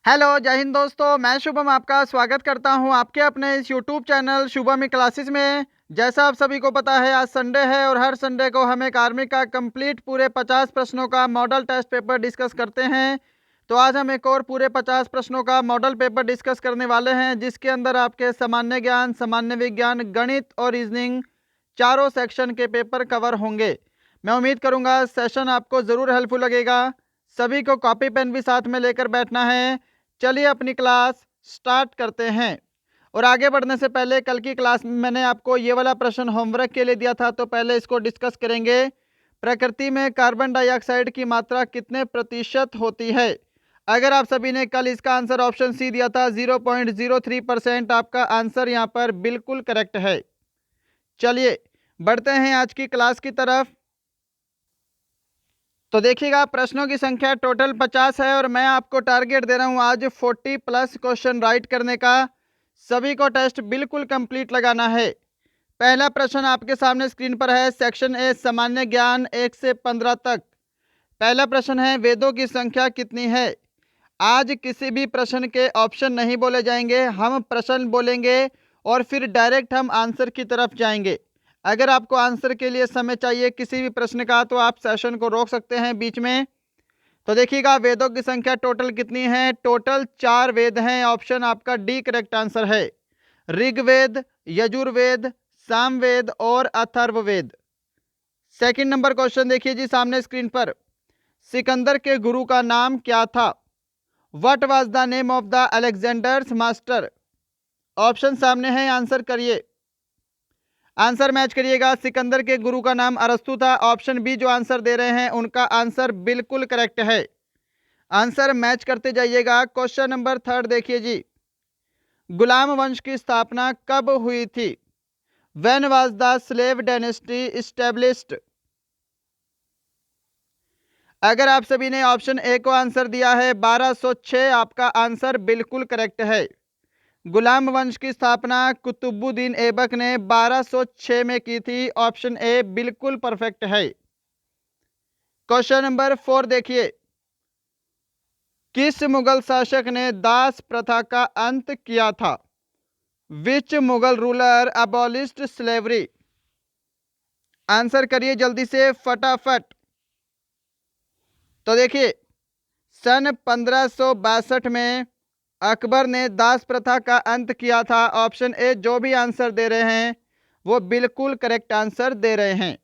Hello, जय हिंद दोस्तों। मैं शुभम आपका स्वागत करता हूं आपके अपने इस यूट्यूब चैनल शुभम क्लासेस में। जैसा आप सभी को पता है, आज संडे है और हर संडे को हम एक आर्मी का कंप्लीट पूरे 50 प्रश्नों का मॉडल टेस्ट पेपर डिस्कस करते हैं। तो आज हम एक और पूरे 50 प्रश्नों का मॉडल पेपर डिस्कस करने वाले हैं, जिसके अंदर आपके सामान्य ज्ञान, सामान्य विज्ञान, गणित और रीजनिंग चारों सेक्शन के पेपर कवर होंगे। मैं उम्मीद करूंगा सेशन आपको ज़रूर हेल्पफुल लगेगा। सभी को कॉपी पेन भी साथ में लेकर बैठना है। चलिए अपनी क्लास स्टार्ट करते हैं। और आगे बढ़ने से पहले, कल की क्लास में मैंने आपको ये वाला प्रश्न होमवर्क के लिए दिया था, तो पहले इसको डिस्कस करेंगे। प्रकृति में कार्बन डाइऑक्साइड की मात्रा कितने प्रतिशत होती है? अगर आप सभी ने कल इसका आंसर ऑप्शन सी दिया था 0.03%, आपका आंसर यहाँ पर बिल्कुल करेक्ट है। चलिए बढ़ते हैं आज की क्लास की तरफ। तो देखिएगा, प्रश्नों की संख्या टोटल 50 है और मैं आपको टारगेट दे रहा हूं आज 40+ क्वेश्चन राइट करने का। सभी को टेस्ट बिल्कुल कंप्लीट लगाना है। पहला प्रश्न आपके सामने स्क्रीन पर है। सेक्शन ए, सामान्य ज्ञान, 1 से 15 तक। पहला प्रश्न है, वेदों की संख्या कितनी है? आज किसी भी प्रश्न के ऑप्शन नहीं बोले जाएंगे, हम प्रश्न बोलेंगे और फिर डायरेक्ट हम आंसर की तरफ जाएंगे। अगर आपको आंसर के लिए समय चाहिए किसी भी प्रश्न का, तो आप सेशन को रोक सकते हैं बीच में। तो देखिएगा, वेदों की संख्या टोटल कितनी है? टोटल 4 वेद हैं। ऑप्शन आपका डी करेक्ट आंसर है। ऋग्वेद, यजुर्वेद, सामवेद और अथर्ववेद। सेकंड नंबर क्वेश्चन देखिए जी सामने स्क्रीन पर। सिकंदर के गुरु का नाम क्या था? What was the name of the Alexander's master? Option सामने है, आंसर करिए। आंसर मैच करिएगा। सिकंदर के गुरु का नाम अरस्तु था। ऑप्शन बी जो आंसर दे रहे हैं उनका आंसर बिल्कुल करेक्ट है। आंसर मैच करते जाइएगा। क्वेश्चन नंबर थर्ड देखिए जी। गुलाम वंश की स्थापना कब हुई थी? When was the slave dynasty established? अगर आप सभी ने ऑप्शन ए को आंसर दिया है 1206, आपका आंसर बिल्कुल करेक्ट है। गुलाम वंश की स्थापना कुतुबुद्दीन ऐबक ने 1206 में की थी। ऑप्शन ए बिल्कुल परफेक्ट है। क्वेश्चन नंबर 4 देखिए। किस मुगल शासक ने दास प्रथा का अंत किया था? Which Mughal ruler abolished slavery? Answer करिए जल्दी से फटाफट। तो देखिए, सन 1562 में अकबर ने दास प्रथा का अंत किया था। ऑप्शन ए जो भी आंसर दे रहे हैं वो बिल्कुल करेक्ट आंसर दे रहे हैं।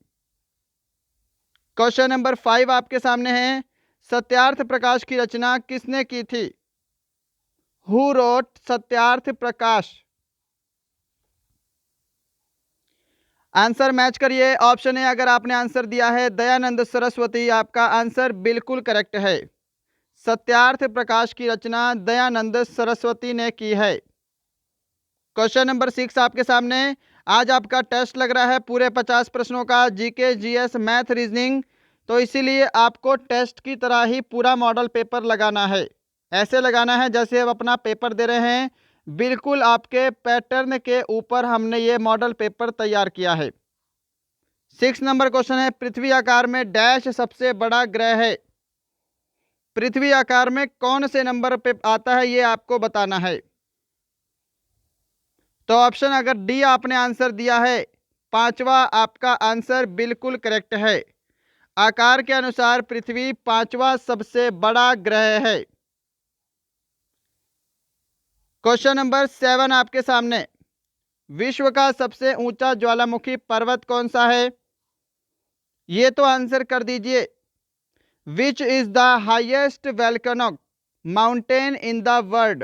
क्वेश्चन नंबर 5 आपके सामने है। सत्यार्थ प्रकाश की रचना किसने की थी? Who wrote Satyarth Prakash? Answer match करिए। ऑप्शन ए अगर आपने आंसर दिया है दयानंद सरस्वती, आपका आंसर बिल्कुल करेक्ट है। सत्यार्थ प्रकाश की रचना दयानंद सरस्वती ने की है। क्वेश्चन नंबर 6 आपके सामने। आज आपका टेस्ट लग रहा है पूरे 50 प्रश्नों का, जीके, जीएस, मैथ, रीजनिंग। तो इसीलिए आपको टेस्ट की तरह ही पूरा मॉडल पेपर लगाना है। ऐसे लगाना है जैसे आप अपना पेपर दे रहे हैं। बिल्कुल आपके पैटर्न के ऊपर हमने ये मॉडल पेपर तैयार किया है। 6 नंबर क्वेश्चन है। पृथ्वी आकार में डैश सबसे बड़ा ग्रह है? पृथ्वी आकार में कौन से नंबर पे आता है ये आपको बताना है। तो ऑप्शन अगर डी आपने आंसर दिया है, पांचवा, आपका आंसर बिल्कुल करेक्ट है। आकार के अनुसार पृथ्वी पांचवा सबसे बड़ा ग्रह है। क्वेश्चन नंबर 7 आपके सामने। विश्व का सबसे ऊंचा ज्वालामुखी पर्वत कौन सा है? ये तो आंसर कर दीजिए। Which is the highest volcano mountain in the world?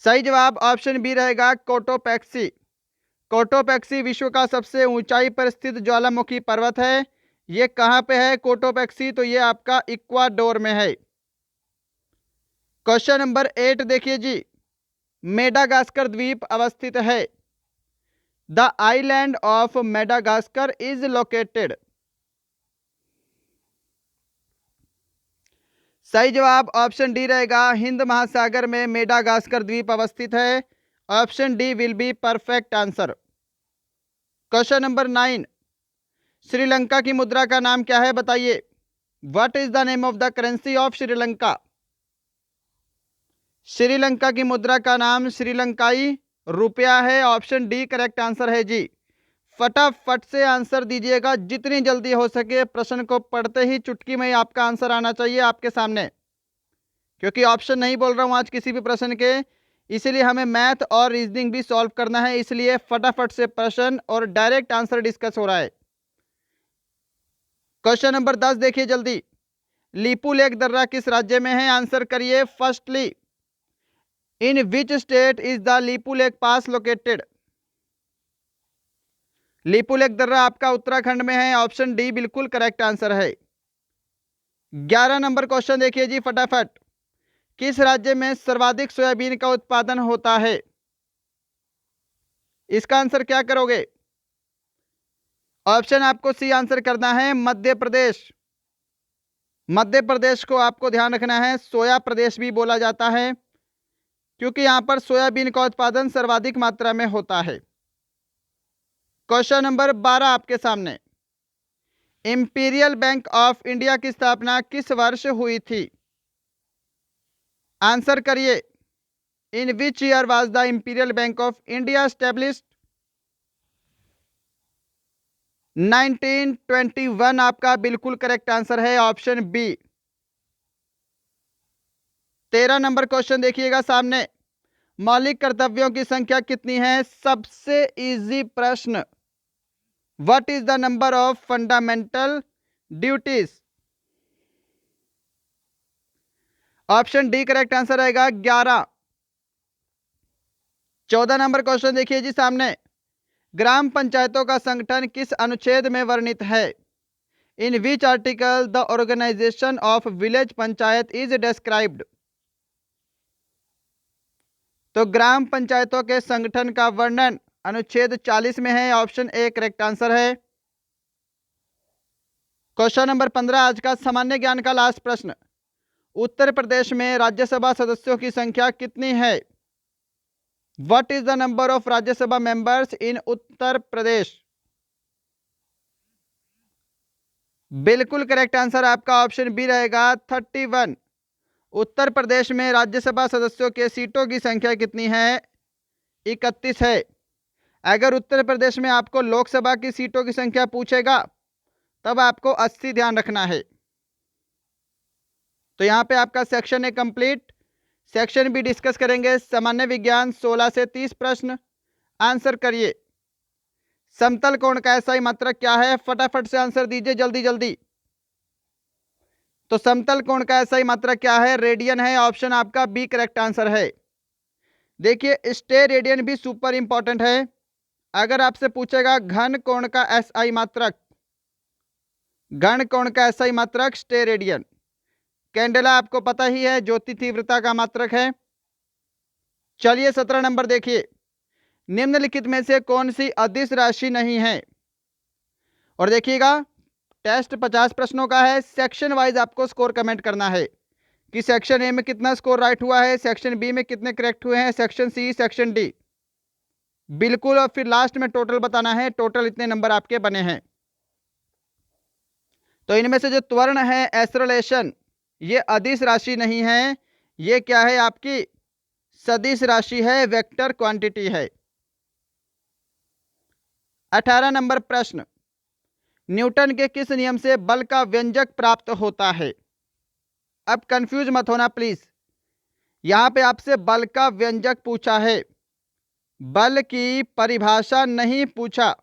सही जवाब ऑप्शन बी रहेगा, कोटोपैक्सी। कोटोपैक्सी विश्व का सबसे ऊंचाई पर स्थित ज्वालामुखी पर्वत है। ये कहां पे है कोटोपैक्सी? तो ये आपका इक्वाडोर में है। क्वेश्चन नंबर 8 देखिए जी। मेडागास्कर द्वीप अवस्थित है? The island of Madagascar is located? सही जवाब ऑप्शन डी रहेगा, हिंद महासागर में मेडागास्कर द्वीप अवस्थित है। Option D will be perfect answer. Question number 9। Sri Lanka की मुद्रा का नाम क्या है बताइए? What is the name of the currency of Sri Lanka? Sri Lanka की मुद्रा का नाम श्रीलंकाई रुपया है। ऑप्शन डी करेक्ट आंसर है जी। फटाफट से आंसर दीजिएगा जितनी जल्दी हो सके। प्रश्न को पढ़ते ही चुटकी में आपका आंसर आना चाहिए आपके सामने, क्योंकि ऑप्शन नहीं बोल रहा हूं आज किसी भी प्रश्न के, इसलिए हमें मैथ और रीजनिंग भी सॉल्व करना है। इसलिए फटाफट से प्रश्न और डायरेक्ट आंसर डिस्कस हो रहा है। क्वेश्चन नंबर 10 देखिए जल्दी। लीपू लेक दर्रा किस राज्य में है? आंसर करिए। Firstly, in which state is the Lipulekh pass located? Lipulekh दर्रा आपका उत्तराखंड में है। ऑप्शन डी बिल्कुल करेक्ट आंसर है। 11 नंबर क्वेश्चन देखिए जी फटाफट। किस राज्य में सर्वाधिक सोयाबीन का उत्पादन होता है? इसका आंसर क्या करोगे? ऑप्शन आपको सी आंसर करना है, मध्य प्रदेश। मध्य प्रदेश को आपको ध्यान रखना है। सोया प्रदेश भी बोला जाता है, क्योंकि यहां पर सोयाबीन का उत्पादन सर्वाधिक मात्रा में होता है। क्वेश्चन नंबर 12 आपके सामने। इंपीरियल बैंक ऑफ इंडिया की स्थापना किस वर्ष हुई थी? आंसर करिए। In which year was the Imperial Bank of India established? 1921 आपका बिल्कुल करेक्ट आंसर है। Option B. 13 नंबर क्वेश्चन देखिएगा सामने। मौलिक कर्तव्यों की संख्या कितनी है? सबसे इजी प्रश्न। What is the number of fundamental duties? Option D correct answer रहेगा 11। 14 नंबर क्वेश्चन देखिए जी सामने। ग्राम पंचायतों का संगठन किस अनुच्छेद में वर्णित है? In which article the organization of village panchayat is described? तो ग्राम पंचायतों के संगठन का वर्णन अनुच्छेद 40 में है। ऑप्शन ए करेक्ट आंसर है। क्वेश्चन नंबर 15 आज का सामान्य ज्ञान का लास्ट प्रश्न। उत्तर प्रदेश में राज्यसभा सदस्यों की संख्या कितनी है? What is the number of Rajya Sabha members in Uttar Pradesh? बिल्कुल करेक्ट आंसर आपका ऑप्शन बी रहेगा 31। उत्तर प्रदेश में राज्यसभा सदस्यों के सीटों की संख्या कितनी है? 31 है। अगर उत्तर प्रदेश में आपको लोकसभा की सीटों की संख्या पूछेगा तब आपको 80 ध्यान रखना है। तो यहां पे आपका सेक्शन है कंप्लीट। सेक्शन भी डिस्कस करेंगे। सामान्य विज्ञान 16 से 30 प्रश्न। आंसर करिए। समतल कोण का एसआई मात्रक क्या है? फटाफट से आंसर दीजिए जल्दी जल्दी। तो समतल कोण का एसआई मात्रक क्या है? रेडियन है। ऑप्शन आपका बी करेक्ट आंसर है। देखिए स्टे रेडियन भी सुपर इंपॉर्टेंट है। अगर आपसे पूछेगा घन कोण का एसआई मात्रक, घन कोण का एसआई मात्रक स्टे रेडियन। कैंडेला आपको पता ही है, ज्योति तीव्रता का मात्रक है। चलिए 17 नंबर देखिए। निम्नलिखित में से कौन सी अदिश राशि नहीं है? और देखिएगा टेस्ट 50 प्रश्नों का है। सेक्शन वाइज आपको स्कोर कमेंट करना है कि सेक्शन ए में कितना स्कोर राइट हुआ है, सेक्शन बी में कितने करेक्ट हुए हैं, सेक्शन सी, सेक्शन डी। बिल्कुल, और फिर लास्ट में टोटल बताना है, टोटल इतने नंबर आपके बने हैं। तो इनमें से जो त्वरण है एस्ट्रेलेशन, ये अदिश राशि नहीं है, ये क्या है आपकी सदिश राशि है, वेक्टर क्वांटिटी है। 18 नंबर प्रश्न। न्यूटन के किस नियम से बल का व्यंजक प्राप्त होता है? अब कंफ्यूज मत होना प्लीज। यहां पे आपसे बल का व्यंजक पूछा है, बल की परिभाषा नहीं पूछा।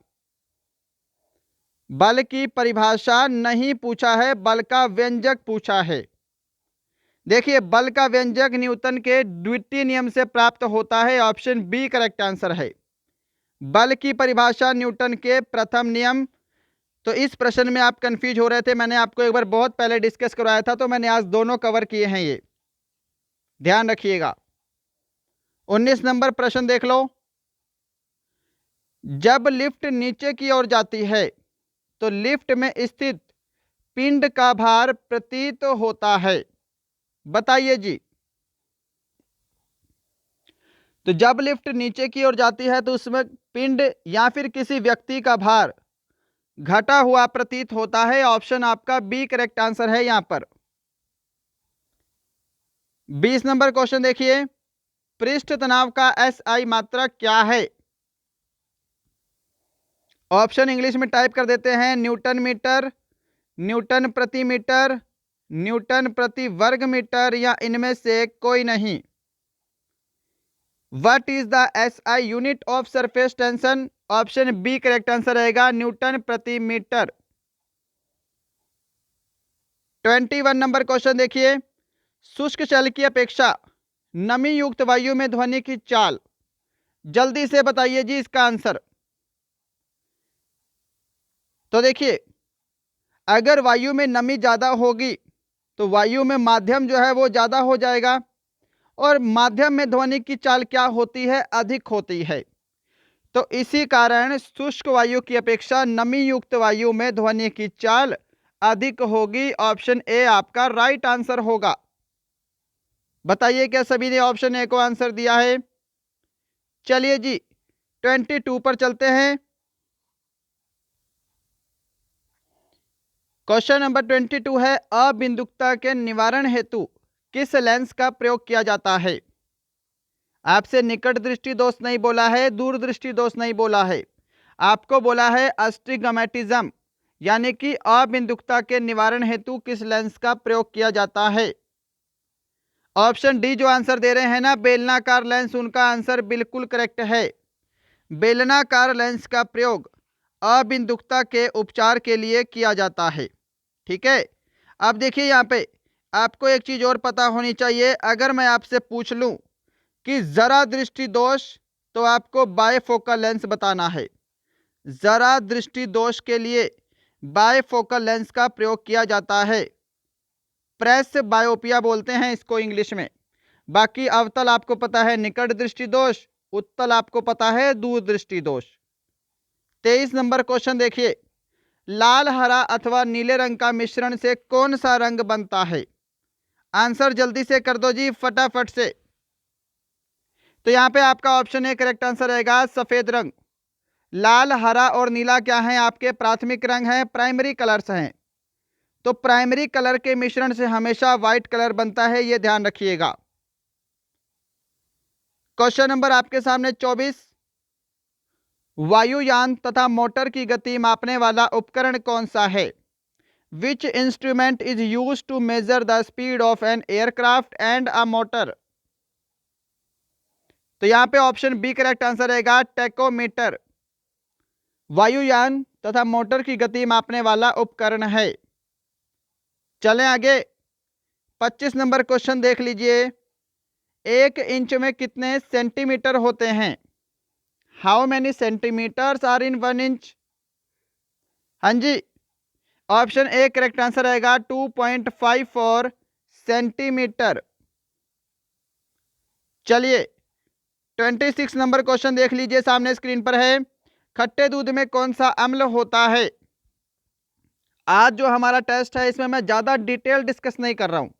बल की परिभाषा नहीं पूछा है, बल का व्यंजक पूछा है। देखिए बल का व्यंजक न्यूटन के द्वितीय नियम से प्राप्त होता है। ऑप्शन बी करेक्ट आंसर है। बल की परिभाषा न्यूटन के प्रथम नियम। तो इस प्रश्न में आप कंफ्यूज हो रहे थे, मैंने आपको एक बार बहुत पहले डिस्कस करवाया था, तो मैंने आज दोनों कवर किए हैं, ये ध्यान रखिएगा। 19 नंबर प्रश्न देख लो। जब लिफ्ट नीचे की ओर जाती है तो लिफ्ट में स्थित पिंड का भार प्रतीत होता है। बताइए जी। तो जब लिफ्ट नीचे की ओर जाती है तो उसमें पिंड या फिर किसी व्यक्ति का भार घटा हुआ प्रतीत होता है। ऑप्शन आपका बी करेक्ट आंसर है यहां पर। 20 नंबर क्वेश्चन देखिए, पृष्ठ तनाव का एसआई मात्रक क्या है? ऑप्शन इंग्लिश में टाइप कर देते हैं, न्यूटन मीटर, न्यूटन प्रति मीटर, न्यूटन प्रति वर्ग मीटर, या इनमें से कोई नहीं। What is the SI unit of surface tension? Option B correct answer रहेगा, न्यूटन प्रति मीटर। 21 नंबर क्वेश्चन देखिए, शुष्क जल की अपेक्षा नमी युक्त वायु में ध्वनि की चाल, जल्दी से बताइए जी इसका आंसर। तो देखिए, अगर वायु में नमी ज्यादा होगी तो वायु में माध्यम जो है वो ज्यादा हो जाएगा, और माध्यम में ध्वनि की चाल क्या होती है? अधिक होती है। तो इसी कारण शुष्क वायु की अपेक्षा नमी युक्त वायु में ध्वनि की चाल अधिक होगी। ऑप्शन ए आपका राइट आंसर होगा। बताइए क्या सभी ने ऑप्शन ए को आंसर दिया है? चलिए जी 22 पर चलते हैं। क्वेश्चन नंबर 22 है, अबिंदुकता के निवारण हेतु किस लेंस का प्रयोग किया जाता है? आपसे निकट दृष्टि दोष नहीं बोला है, दूर दृष्टि दोष नहीं बोला है, आपको बोला है अस्टिग्मेटिज्म, यानी कि अबिंदुकता के निवारण हेतु किस लेंस का प्रयोग किया जाता है? ऑप्शन डी जो आंसर दे रहे हैं ना, बेलनाकार लेंस, उनका आंसर बिल्कुल करेक्ट है। बेलनाकार लेंस का प्रयोग अबिंदुकता के उपचार के लिए किया जाता है। ठीक है, अब देखिए यहाँ पे आपको एक चीज और पता होनी चाहिए। अगर मैं आपसे पूछ लूं कि जरा दृष्टि दोष, तो आपको बायफोकल लेंस बताना है। जरा दृष्टि दोष के लिए बायफोकल लेंस का प्रयोग किया जाता है, प्रेस बायोपिया बोलते हैं इसको इंग्लिश में। बाकी अवतल आपको पता है निकट दृष्टि दोष, उत्तल आपको पता है दूर दृष्टि दोष। 23 नंबर क्वेश्चन देखिए, लाल हरा अथवा नीले रंग का मिश्रण से कौन सा रंग बनता है? आंसर जल्दी से कर दो जी फटाफट से। तो यहां पे आपका ऑप्शन ए करेक्ट आंसर रहेगा, सफेद रंग। लाल हरा और नीला क्या है? आपके प्राथमिक रंग हैं, प्राइमरी कलर्स हैं। तो प्राइमरी कलर के मिश्रण से हमेशा व्हाइट कलर बनता है, यह ध्यान रखिएगा। क्वेश्चन नंबर आपके सामने 24, वायुयान तथा मोटर की गति मापने वाला उपकरण कौन सा है? Which instrument is used to measure the speed of an aircraft and a motor? तो यहां पे ऑप्शन बी करेक्ट आंसर रहेगा, टेकोमीटर। वायुयान तथा मोटर की गति मापने वाला उपकरण है। चलें आगे, 25 नंबर क्वेश्चन देख लीजिए, 1 इंच में कितने सेंटीमीटर होते हैं? How many centimetres are in 1 inch? हाँ जी, ऑप्शन ए करेक्ट आंसर रहेगा, 2.54 सेंटीमीटर। चलिए 26 नंबर क्वेश्चन देख लीजिए, सामने स्क्रीन पर है, खट्टे दूध में कौन सा अम्ल होता है? आज जो हमारा टेस्ट है इसमें मैं ज़्यादा डिटेल डिस्कस नहीं कर रहा हूँ,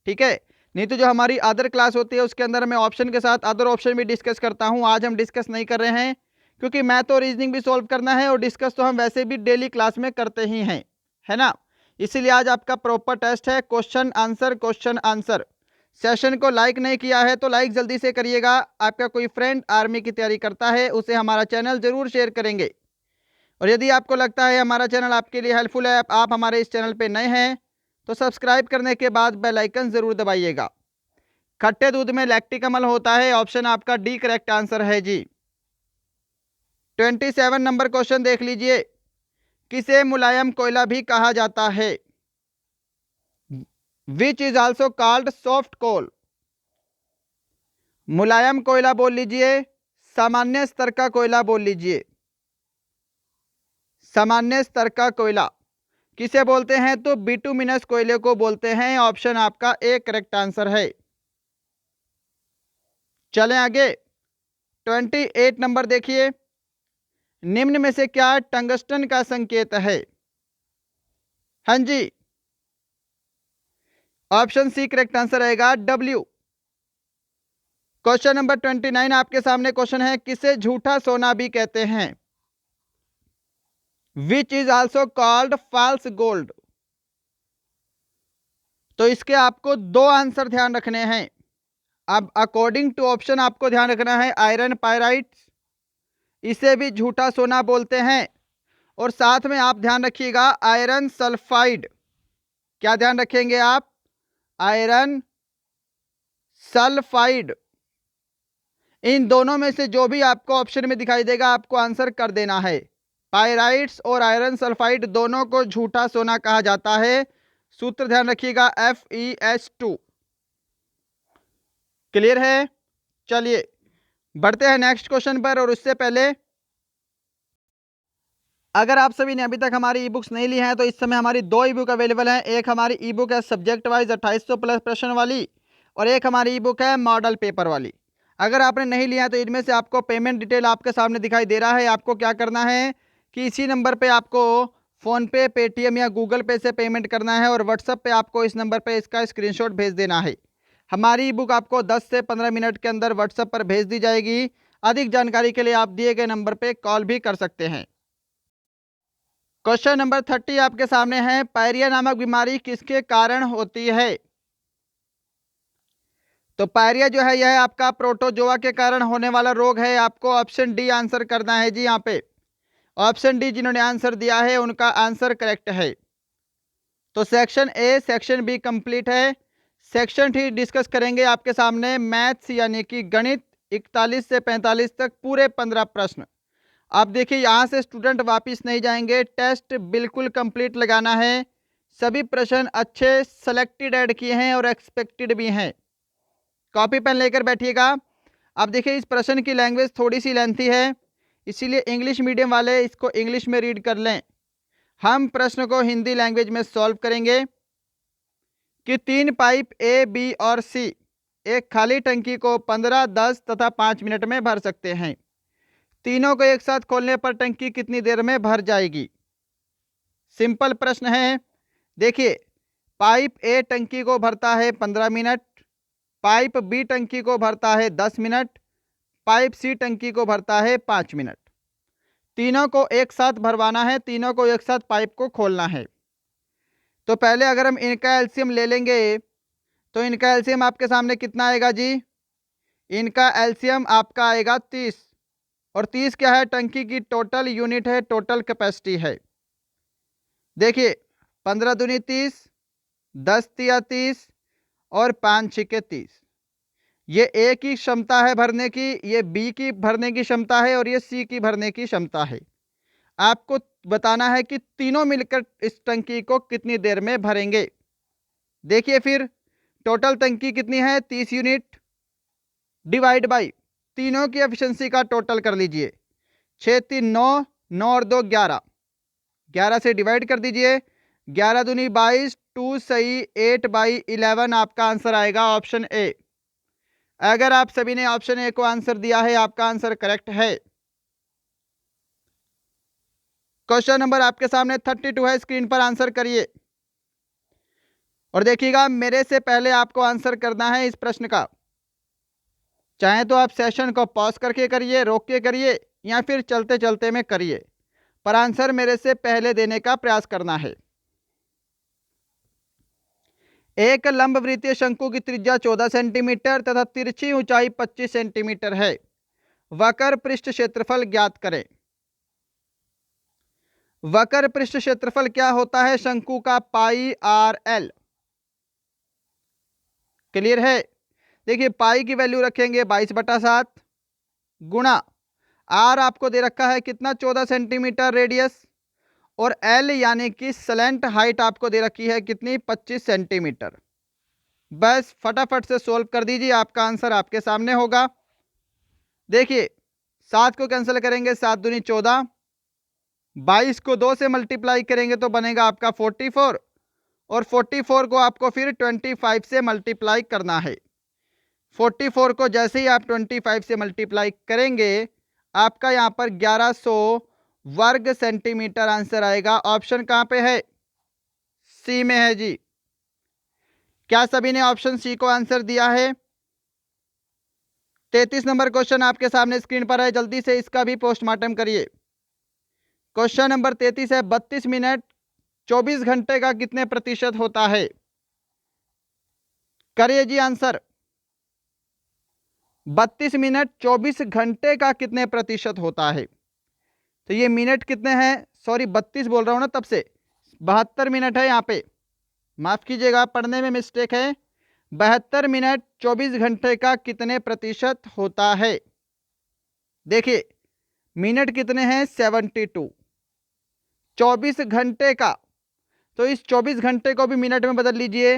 ठीक है? नहीं तो जो हमारी अदर क्लास होती है उसके अंदर मैं ऑप्शन के साथ अदर ऑप्शन भी डिस्कस करता हूँ। आज हम डिस्कस नहीं कर रहे हैं, क्योंकि मैथ और रीजनिंग भी सॉल्व करना है, और डिस्कस तो हम वैसे भी डेली क्लास में करते ही हैं, है ना? इसीलिए आज आपका प्रॉपर टेस्ट है, question answer question answer. Session को लाइक नहीं किया है तो लाइक जल्दी से करिएगा। आपका कोई फ्रेंड आर्मी की तैयारी करता है, उसे हमारा चैनल जरूर शेयर करेंगे। और यदि आपको लगता है हमारा चैनल आपके लिए हेल्पफुल है, आप हमारे इस चैनल पे नए हैं, तो सब्सक्राइब करने के बाद बेल आइकन जरूर दबाइएगा। खट्टे दूध में लैक्टिक अम्ल होता है, ऑप्शन आपका डी करेक्ट आंसर है जी। 27 नंबर क्वेश्चन देख लीजिए, किसे मुलायम कोयला भी कहा जाता है? Which is also called soft coal? मुलायम कोयला बोल लीजिए, सामान्य स्तर का कोयला बोल लीजिए। सामान्य स्तर का कोयला किसे बोलते हैं? तो बिटुमिनस कोयले को बोलते हैं, ऑप्शन आपका ए करेक्ट आंसर है। चलें आगे, 28 नंबर देखिए, निम्न में से क्या टंगस्टन का संकेत है? हाँ जी, ऑप्शन सी करेक्ट आंसर रहेगा, डब्ल्यू। क्वेश्चन नंबर 29 आपके सामने क्वेश्चन है, किसे झूठा सोना भी कहते हैं? Which is also called false gold. तो इसके आपको दो आंसर ध्यान रखने हैं। अब अकॉर्डिंग टू ऑप्शन आपको ध्यान रखना है आयरन पायराइट, इसे भी झूठा सोना बोलते हैं। और साथ में आप ध्यान रखिएगा आयरन सल्फाइड। क्या ध्यान रखेंगे आप? Iron sulphide. इन दोनों में से जो भी आपको ऑप्शन में दिखाई देगा आपको आंसर कर देना है। पायराइट्स और आयरन सल्फाइड दोनों को झूठा सोना कहा जाता है। सूत्र ध्यान रखिएगा FeS2। क्लियर है? चलिए बढ़ते हैं नेक्स्ट क्वेश्चन पर। और उससे पहले अगर आप सभी ने अभी तक हमारी ई बुक्स नहीं ली हैं तो इस समय हमारी दो ई बुक अवेलेबल हैं। एक हमारी ई बुक है सब्जेक्ट वाइज 2800 प्लस प्रश्न वाली, और एक हमारी ई बुक है मॉडल पेपर वाली। अगर आपने नहीं लिया तो इनमें से आपको पेमेंट डिटेल आपके सामने दिखाई दे रहा है। आपको क्या करना है कि इसी नंबर पे आपको फ़ोनपे, पेटीएम या गूगल पे से पेमेंट करना है और व्हाट्सएप पे आपको इस नंबर पे इसका स्क्रीनशॉट भेज देना है। हमारी ई बुक आपको 10 से 15 मिनट के अंदर व्हाट्सएप पर भेज दी जाएगी। अधिक जानकारी के लिए आप दिए गए नंबर पर कॉल भी कर सकते हैं। क्वेश्चन नंबर 30 आपके सामने है, पायरिया नामक बीमारी किसके कारण होती है? तो पायरिया जो है यह आपका प्रोटोजोआ के कारण होने वाला रोग है। आपको ऑप्शन डी आंसर करना है जी। यहाँ पे ऑप्शन डी जिन्होंने आंसर दिया है उनका आंसर करेक्ट है। तो section A section B complete है। सेक्शन डी डिस्कस करेंगे आपके सामने मैथ्स यानी कि गणित 41 से 45 तक पूरे 15 प्रश्न। आप देखिए यहाँ से स्टूडेंट वापस नहीं जाएंगे, टेस्ट बिल्कुल कंप्लीट लगाना है। सभी प्रश्न अच्छे सेलेक्टेड ऐड किए हैं और एक्सपेक्टेड भी हैं। कॉपी पेन लेकर बैठिएगा। अब देखिए इस प्रश्न की लैंग्वेज थोड़ी सी लेंथी है, इसीलिए इंग्लिश मीडियम वाले इसको इंग्लिश में रीड कर लें। हम प्रश्न को हिंदी लैंग्वेज में सॉल्व करेंगे कि 3 पाइप ए, बी और सी एक खाली टंकी को 15, 10 तथा 5 मिनट में भर सकते हैं। तीनों को एक साथ खोलने पर टंकी कितनी देर में भर जाएगी? सिंपल प्रश्न है। देखिए पाइप ए टंकी को भरता है 15 मिनट, पाइप बी टंकी को भरता है 10 मिनट, पाइप सी टंकी को भरता है 5 मिनट। तीनों को एक साथ भरवाना है, तीनों को एक साथ पाइप को खोलना है। तो पहले अगर हम इनका एलसीएम ले लेंगे तो इनका एलसीएम आपके सामने कितना आएगा जी? इनका एलसीएम आपका आएगा 30। और 30 क्या है? टंकी की टोटल यूनिट है, टोटल कैपेसिटी है। देखिए 15 दूनी 30, 10 तिया 30 और 5 छिके 30। ये ए की क्षमता है भरने की, ये बी की भरने की क्षमता है और ये सी की भरने की क्षमता है। आपको बताना है कि तीनों मिलकर इस टंकी को कितनी देर में भरेंगे। देखिए फिर टोटल टंकी कितनी है? 30 यूनिट डिवाइड बाई तीनों की एफिशिएंसी का टोटल कर लीजिए। 6 3 9, 9 और 2 11, 11 से डिवाइड कर दीजिए। 11 दूनी 22, 2 सही 8/11 आपका आंसर आएगा ऑप्शन ए। अगर आप सभी ने ऑप्शन ए को आंसर दिया है आपका आंसर करेक्ट है। क्वेश्चन नंबर आपके सामने 32 है, स्क्रीन पर आंसर करिए। और देखिएगा मेरे से पहले आपको आंसर करना है इस प्रश्न का। चाहे तो आप सेशन को पॉज करके करिए, रोक के करिए या फिर चलते चलते में करिए, पर आंसर मेरे से पहले देने का प्रयास करना है। एक लंबवृत्तीय शंकु की त्रिज्या 14 सेंटीमीटर तथा तिरछी ऊंचाई 25 सेंटीमीटर है। वक्र पृष्ठ क्षेत्रफल ज्ञात करें। वक्र पृष्ठ क्षेत्रफल क्या होता है शंकु का? पाई आर एल। क्लियर है? देखिए पाई की वैल्यू रखेंगे 22/7 गुणा आर आपको दे रखा है कितना? 14 सेंटीमीटर रेडियस, और एल यानी कि स्लैंट हाइट आपको दे रखी है कितनी? 25 सेंटीमीटर। बस फटाफट से सोल्व कर दीजिए, आपका आंसर आपके सामने होगा। देखिए 7 को कैंसिल करेंगे, 7 दूनी 14, 22 को 2 से मल्टीप्लाई करेंगे तो बनेगा आपका 44, और 44 को आपको फिर 25 से मल्टीप्लाई करना है। 44 को जैसे ही आप 25 से मल्टीप्लाई करेंगे आपका यहाँ पर 1100 वर्ग सेंटीमीटर आंसर आएगा। ऑप्शन कहाँ पे है? सी में है जी। क्या सभी ने ऑप्शन सी को आंसर दिया है? 33 नंबर क्वेश्चन आपके सामने स्क्रीन पर है, जल्दी से इसका भी पोस्टमार्टम करिए। क्वेश्चन नंबर 33 है 32 मिनट 24 घंटे का कितने प्रतिशत होता है? करिए जी आंसर। 32 मिनट 24 घंटे का कितने प्रतिशत होता है? तो ये मिनट कितने हैं, सॉरी 32 बोल रहा हूं ना तब से, 72 मिनट है यहाँ पे, माफ कीजिएगा पढ़ने में मिस्टेक है। 72 मिनट 24 घंटे का कितने प्रतिशत होता है? देखिए मिनट कितने हैं 72, 24 घंटे का, तो इस 24 घंटे को भी मिनट में बदल लीजिए।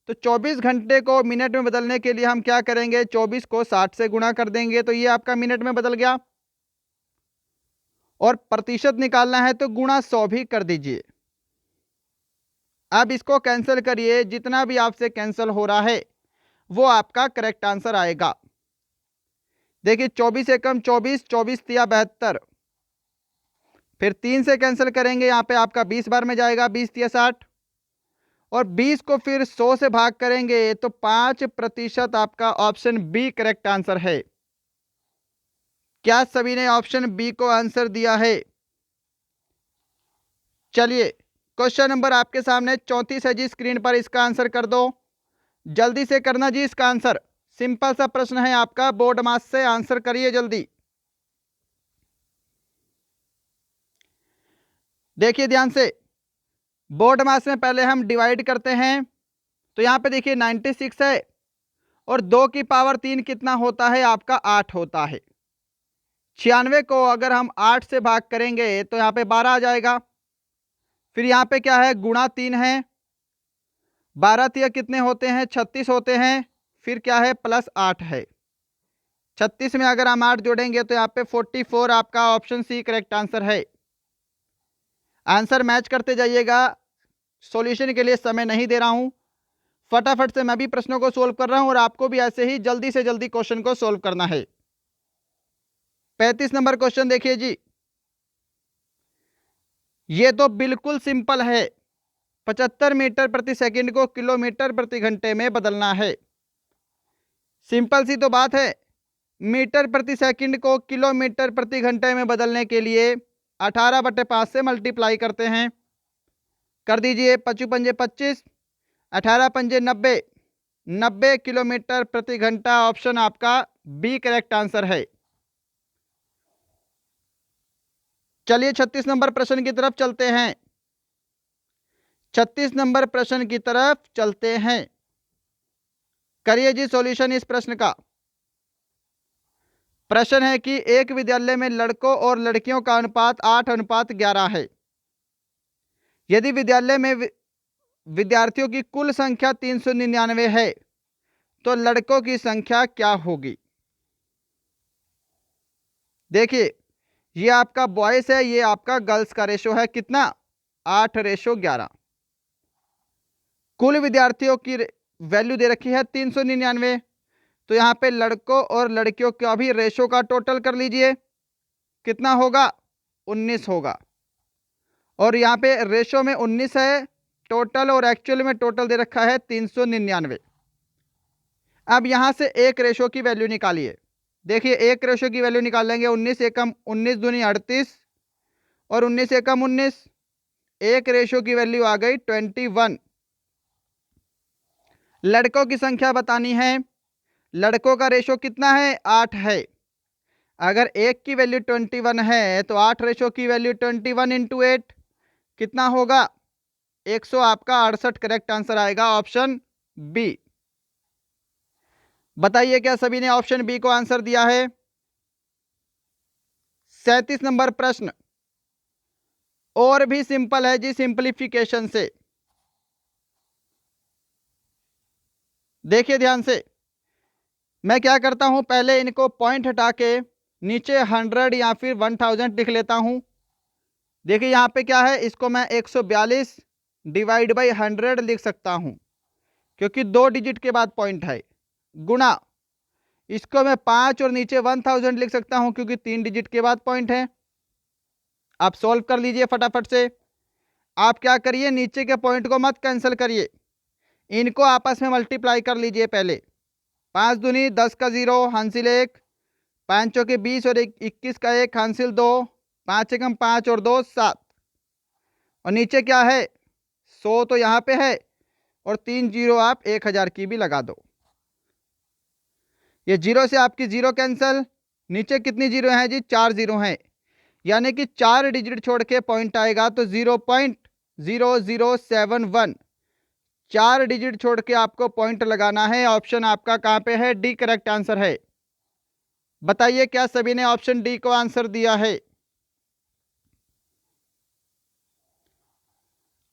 तो 24 घंटे को मिनट में बदलने के लिए हम क्या करेंगे, 24 को 60 से गुणा कर देंगे, तो ये आपका मिनट में बदल गया। और प्रतिशत निकालना है तो गुणा 100 भी कर दीजिए। अब इसको कैंसिल करिए, जितना भी आपसे कैंसिल हो रहा है वो आपका करेक्ट आंसर आएगा। देखिए 24 से कम 24, 24 तिया 72, फिर 3 से कैंसिल करेंगे, यहाँ पे आपका 20 बार में जाएगा, 20 तिया 60, और 20 को फिर 100 से भाग करेंगे तो 5% आपका ऑप्शन बी करेक्ट आंसर है। क्या सभी ने ऑप्शन बी को आंसर दिया है? चलिए क्वेश्चन नंबर आपके सामने 34 है जी, स्क्रीन पर इसका आंसर कर दो, जल्दी से करना जी इसका आंसर। सिंपल सा प्रश्न है आपका, बोर्ड मास से आंसर करिए जल्दी। देखिए ध्यान से, बोर्ड मास में पहले हम डिवाइड करते हैं, तो यहां पे देखिए 96 है और 2 की पावर 3 कितना होता है आपका, 8 होता है। 96 को अगर हम 8 से भाग करेंगे तो यहाँ पे 12 आ जाएगा, फिर यहाँ पे क्या है गुणा 3 है, 12 तिया कितने होते हैं 36 होते हैं, फिर क्या है प्लस 8 है, 36 में अगर हम 8 जोड़ेंगे तो यहाँ पे 44 आपका ऑप्शन सी करेक्ट आंसर है। आंसर मैच करते जाइएगा, सॉल्यूशन के लिए समय नहीं दे रहा हूं, फटाफट से मैं भी प्रश्नों को सोल्व कर रहा हूं और आपको भी ऐसे ही जल्दी से जल्दी क्वेश्चन को सोल्व करना है। 35 नंबर क्वेश्चन देखिए जी, ये तो बिल्कुल सिंपल है, 75 मीटर प्रति सेकंड को किलोमीटर प्रति घंटे में बदलना है। सिंपल सी तो बात है, मीटर प्रति सेकंड को किलोमीटर प्रति घंटे में बदलने के लिए 18/5 से मल्टीप्लाई करते हैं, कर दीजिए, 5 पंजे 25, 18 पंजे 90, 90 किलोमीटर प्रति घंटा ऑप्शन आपका बी करेक्ट आंसर है। चलिए 36 नंबर प्रश्न की तरफ चलते हैं, 36 नंबर प्रश्न की तरफ चलते हैं, करिए जी सॉल्यूशन इस प्रश्न का। प्रश्न है कि एक विद्यालय में लड़कों और लड़कियों का अनुपात 8:11 है। यदि विद्यालय में विद्यार्थियों की कुल संख्या 399 है तो लड़कों की संख्या क्या होगी? देखिए ये आपका बॉयज है, ये आपका गर्ल्स का रेशो है, कितना 8:11। कुल विद्यार्थियों की वैल्यू दे रखी है 399, तो यहाँ पे लड़कों और लड़कियों का भी रेशो का टोटल कर लीजिए, कितना होगा 19 होगा, और यहाँ पे रेशो में 19 है टोटल और एक्चुअल में टोटल दे रखा है 399। अब यहाँ से एक रेशो की वैल्यू निकालिए, देखिए एक रेशो की वैल्यू निकालेंगे, 19 एकम 19 दूनी 38 और 19 एकम 19, एक रेशो की वैल्यू आ गई 21। लड़कों की संख्या बतानी है, लड़कों का रेशो कितना है 8 है, अगर एक की वैल्यू 21 है तो 8 रेशो की वैल्यू 21 इंटू 8 कितना होगा 100, आपका 68 करेक्ट आंसर आएगा ऑप्शन बी। बताइए क्या सभी ने ऑप्शन बी को आंसर दिया है? 37 नंबर प्रश्न और भी सिंपल है जी, सिंपलीफिकेशन से देखिए ध्यान से, मैं क्या करता हूं पहले इनको पॉइंट हटा के नीचे 100 या फिर 1000 लिख लेता हूं। देखिए यहाँ पे क्या है, इसको मैं 142 डिवाइड बाई 100 लिख सकता हूं क्योंकि 2 डिजिट के बाद पॉइंट है, गुणा इसको मैं 5 और नीचे 1000 लिख सकता हूं क्योंकि 3 डिजिट के बाद पॉइंट है। आप सॉल्व कर लीजिए फटाफट से। आप क्या करिए, नीचे के पॉइंट को मत कैंसिल करिए, इनको आपस में मल्टीप्लाई कर लीजिए पहले। 5 दूनी 10 का 0 हासिल 1, 5 चौके 20 और 21 का 1 हासिल 2, 5 एकम 5 और 2 7, और नीचे क्या है 100 तो यहाँ पे है, और 3 जीरो आप 1000 की भी लगा दो। ये जीरो से आपकी जीरो कैंसल, नीचे कितनी जीरो हैं जी 4 जीरो हैं, यानी कि 4 डिजिट छोड़ के पॉइंट आएगा तो 0.0071, 4 डिजिट छोड़ के आपको पॉइंट लगाना है। ऑप्शन आपका कहां पे है, डी करेक्ट आंसर है। बताइए क्या सभी ने ऑप्शन डी को आंसर दिया है।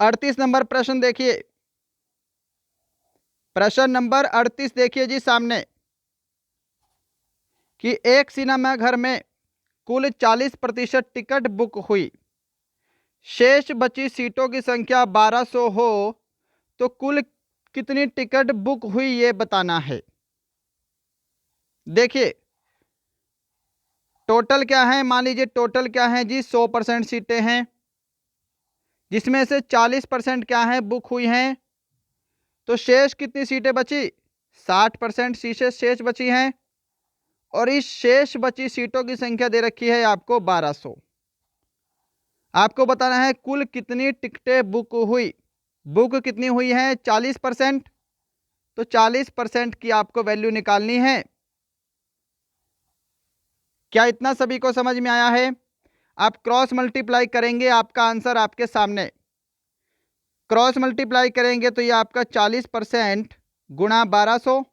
38 नंबर प्रश्न देखिए, प्रश्न नंबर 38 देखिए जी सामने, कि एक सिनेमा घर में कुल 40% टिकट बुक हुई, शेष बची सीटों की संख्या 1200 हो तो कुल कितनी टिकट बुक हुई ये बताना है। देखिए टोटल क्या है, मान लीजिए टोटल क्या है जी 100% सीटें हैं, जिसमें से 40% क्या है बुक हुई हैं, तो शेष कितनी सीटें बची 60% सीटें शेष बची हैं, और इस शेष बची सीटों की संख्या दे रखी है आपको 1200। आपको बताना है कुल कितनी टिकटें बुक हुई, बुक कितनी हुई है 40%, तो 40% की आपको वैल्यू निकालनी है। क्या इतना सभी को समझ में आया है? आप क्रॉस मल्टीप्लाई करेंगे, आपका आंसर आपके सामने, क्रॉस मल्टीप्लाई करेंगे तो ये आपका 40% गुणा 1200,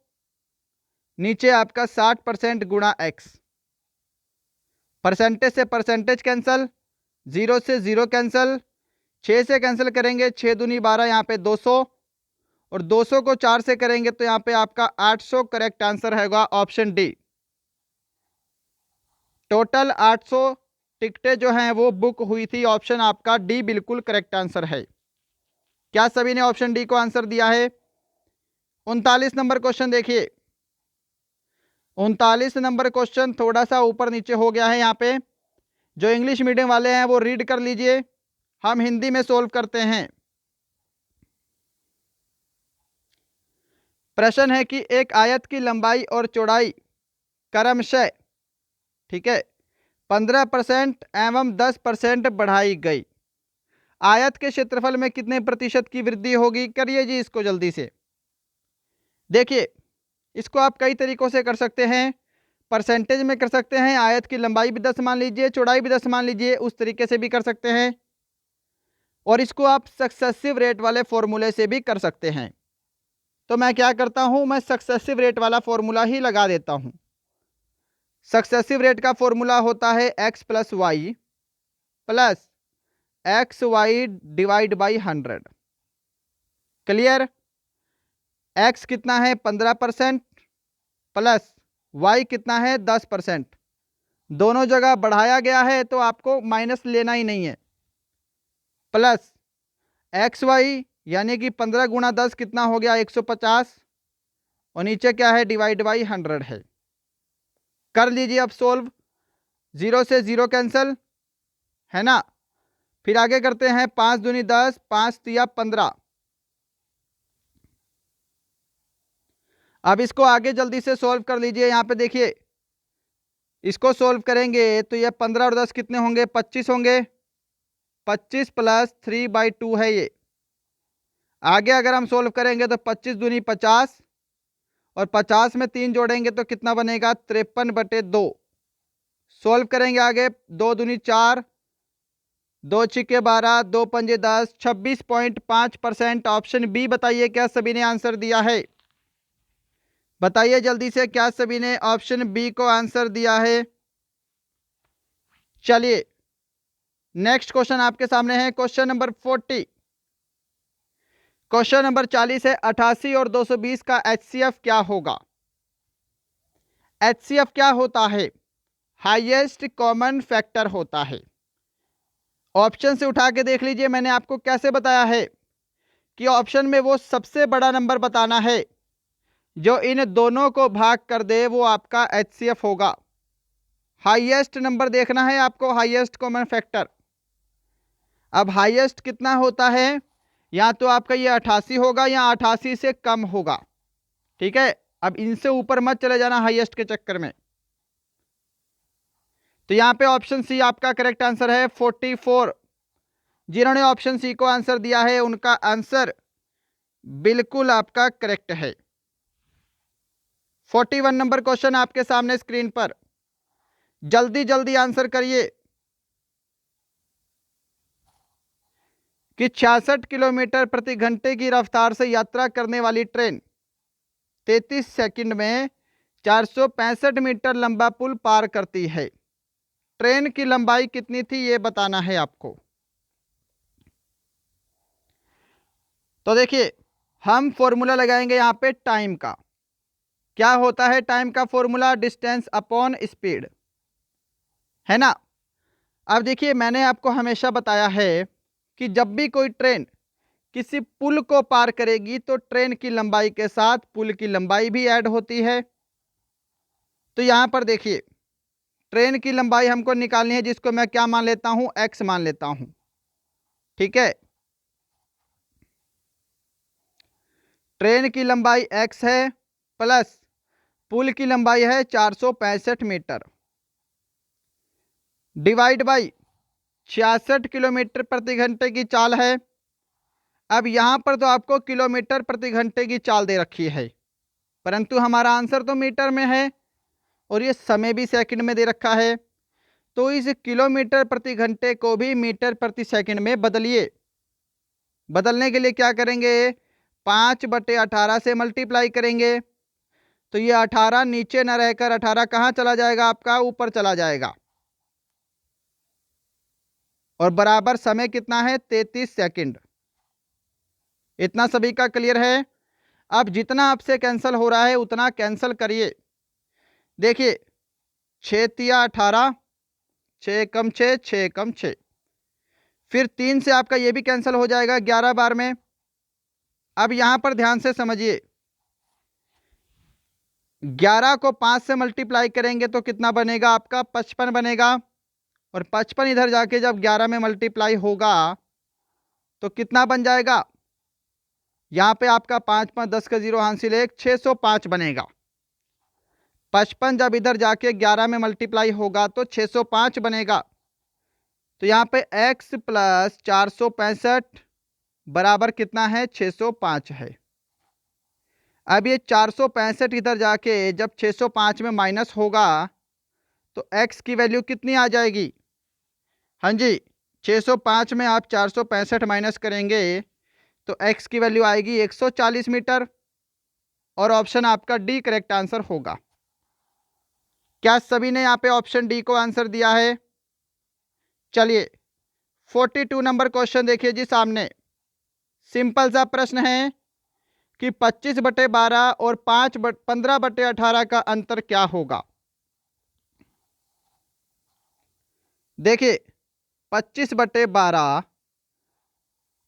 नीचे आपका 60% गुणा x, परसेंटेज से परसेंटेज कैंसल, जीरो से जीरो कैंसल, 6 से कैंसिल करेंगे 6 दूनी 12, यहाँ पे 200, और 200 को 4 से करेंगे तो यहाँ पे आपका 800 करेक्ट आंसर होगा ऑप्शन डी। टोटल 800 टिकटें जो हैं वो बुक हुई थी, ऑप्शन आपका डी बिल्कुल करेक्ट आंसर है। क्या सभी ने ऑप्शन डी को आंसर दिया है? 39 नंबर क्वेश्चन देखिए, 39 नंबर क्वेश्चन थोड़ा सा ऊपर नीचे हो गया है, यहाँ पे जो इंग्लिश मीडियम वाले हैं वो रीड कर लीजिए, हम हिंदी में सोल्व करते हैं। प्रश्न है कि एक आयत की लंबाई और चौड़ाई क्रमशः, ठीक है, 15% एवं 10% बढ़ाई गई, आयत के क्षेत्रफल में कितने प्रतिशत की वृद्धि होगी? करिए जी इसको जल्दी से। देखिए इसको आप कई तरीकों से कर सकते हैं, परसेंटेज में कर सकते हैं, आयत की लंबाई भी 10 मान लीजिए, चौड़ाई भी 10 मान लीजिए, उस तरीके से भी कर सकते हैं, और इसको आप सक्सेसिव रेट वाले फॉर्मूले से भी कर सकते हैं। तो मैं क्या करता हूं, मैं सक्सेसिव रेट वाला फॉर्मूला ही लगा देता हूं। सक्सेसिव रेट का फॉर्मूला होता है x plus y plus x y divide by 100। Clear? x कितना है 15% प्लस y कितना है 10%, दोनों जगह बढ़ाया गया है तो आपको माइनस लेना ही नहीं है, प्लस एक्स वाई यानी कि 15 गुणा 10 कितना हो गया 150, और नीचे क्या है डिवाइड बाई 100 है। कर लीजिए अब सोल्व, जीरो से जीरो कैंसल है ना, फिर आगे करते हैं 5 दूनी 10, 5 तिया 15। अब इसको आगे जल्दी से सोल्व कर लीजिए, यहाँ पे देखिए इसको सोल्व करेंगे तो ये 15 और 10 कितने होंगे 25 होंगे, 25 प्लस 3/2 है ये। आगे अगर हम सोल्व करेंगे तो 25 दूनी 50, और 50 में 3 जोड़ेंगे तो कितना बनेगा 53/2। सोल्व करेंगे आगे, 2 दूनी 4, 2 छिके 12, 2 पंजे 10, 26.5%, ऑप्शन बी। बताइए क्या सभी ने आंसर दिया है? बताइए जल्दी से, क्या सभी ने ऑप्शन बी को आंसर दिया है? चलिए नेक्स्ट क्वेश्चन आपके सामने है, क्वेश्चन नंबर 40। क्वेश्चन नंबर 40 है, 88 और 220 का HCF क्या होगा? HCF क्या होता है? हाईएस्ट कॉमन फैक्टर होता है। ऑप्शन से उठा के देख लीजिए, मैंने आपको कैसे बताया है कि ऑप्शन में वो सबसे बड़ा नंबर बताना है जो इन दोनों को भाग कर दे, वो आपका HCF होगा। हाईएस्ट नंबर देखना है आपको, हाईएस्ट कॉमन फैक्टर। अब हाईएस्ट कितना होता है, या तो आपका ये 88 होगा या 88 से कम होगा, ठीक है। अब इनसे ऊपर मत चले जाना हाईएस्ट के चक्कर में। तो यहाँ पे ऑप्शन सी आपका करेक्ट आंसर है 44। जिन्होंने ऑप्शन सी को आंसर दिया है उनका आंसर बिल्कुल आपका करेक्ट है। 41 नंबर क्वेश्चन आपके सामने स्क्रीन पर, जल्दी जल्दी आंसर करिए कि 66 किलोमीटर प्रति घंटे की रफ्तार से यात्रा करने वाली ट्रेन 33 सेकंड में 465 मीटर लंबा पुल पार करती है। ट्रेन की लंबाई कितनी थी ये बताना है आपको। तो देखिए हम फॉर्मूला लगाएंगे यहां पे टाइम का। क्या होता है टाइम का फॉर्मूला? डिस्टेंस अपॉन स्पीड, है ना। अब देखिए मैंने आपको हमेशा बताया है कि जब भी कोई ट्रेन किसी पुल को पार करेगी तो ट्रेन की लंबाई के साथ पुल की लंबाई भी ऐड होती है। तो यहां पर देखिए ट्रेन की लंबाई हमको निकालनी है, जिसको मैं क्या मान लेता हूं? एक्स मान लेता हूं, ठीक है। ट्रेन की लंबाई एक्स है प्लस पुल की लंबाई है 465 मीटर डिवाइड बाई 66 किलोमीटर प्रति घंटे की चाल है। अब यहां पर तो आपको किलोमीटर प्रति घंटे की चाल दे रखी है, परंतु हमारा आंसर तो मीटर में है और ये समय भी सेकंड में दे रखा है। तो इस किलोमीटर प्रति घंटे को भी मीटर प्रति सेकंड में बदलिए। बदलने के लिए क्या करेंगे? 5/18 से मल्टीप्लाई करेंगे तो ये 18 नीचे न रहकर 18 कहाँ चला जाएगा? आपका ऊपर चला जाएगा। और बराबर समय कितना है? 33 सेकंड। इतना सभी का क्लियर है? अब जितना आपसे कैंसिल हो रहा है उतना कैंसिल करिए। देखिए 6 तिया 18, 6 कम 6, 6 कम 6, फिर 3 से आपका ये भी कैंसिल हो जाएगा 11 बार में। अब यहां पर ध्यान से समझिए, 11 को 5 से मल्टीप्लाई करेंगे तो कितना बनेगा? आपका 55 बनेगा। और 55 इधर जाके जब 11 में मल्टीप्लाई होगा तो कितना बन जाएगा? यहां पे आपका 5 5 10 का 0 हासिल 1, 605 बनेगा। 55 जब इधर जाके 11 में मल्टीप्लाई होगा तो 605 बनेगा। तो यहाँ पे x प्लस 465 बराबर कितना है? 605 है। अब ये 465 इधर जाके जब 605 में माइनस होगा तो x की वैल्यू कितनी आ जाएगी? हाँ जी, 605 में आप 465 माइनस करेंगे तो x की वैल्यू आएगी 140 मीटर और ऑप्शन आपका डी करेक्ट आंसर होगा। क्या सभी ने यहाँ पे ऑप्शन डी को आंसर दिया है? चलिए 42 नंबर क्वेश्चन देखिए जी सामने। सिंपल सा प्रश्न है कि 25/12 और 15/18 का अंतर क्या होगा? देखिए 25/12